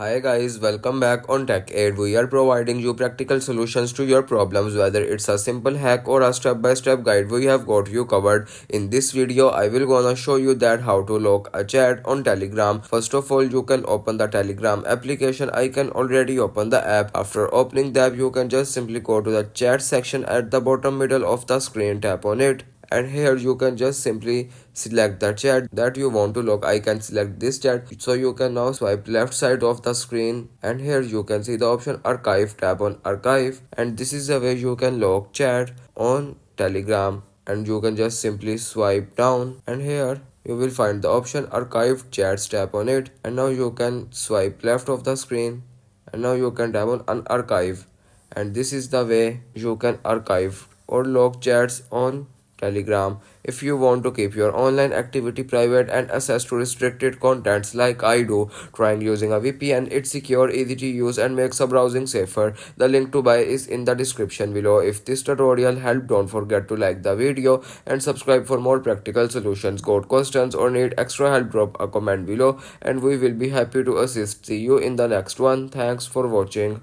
Hi guys, welcome back on Tech Aid. We are providing you practical solutions to your problems, whether it's a simple hack or a step-by-step guide. We have got you covered. In this video, I will gonna show you that how to lock a chat on Telegram. First of all, you can open the Telegram application. I can already open the app. After opening the app, you can just simply go to the chat section at the bottom middle of the screen. Tap on it, and here you can just simply select the chat that you want to lock. I can select this chat, so you can now swipe left side of the screen, and here you can see the option archive. Tap on archive, and this is the way you can lock chat on Telegram. And you can just simply swipe down, and here you will find the option archive chats. Tap on it, and now you can swipe left of the screen, and now you can tap on unarchive, and this is the way you can archive or lock chats on Telegram. If you want to keep your online activity private and access to restricted contents like I do, trying using a VPN. It's secure, easy to use, and makes a browsing safer. The link to buy is in the description below. If this tutorial helped, don't forget to like the video and subscribe for more practical solutions. Got questions or need extra help, drop a comment below and we will be happy to assist. See you in the next one. Thanks for watching.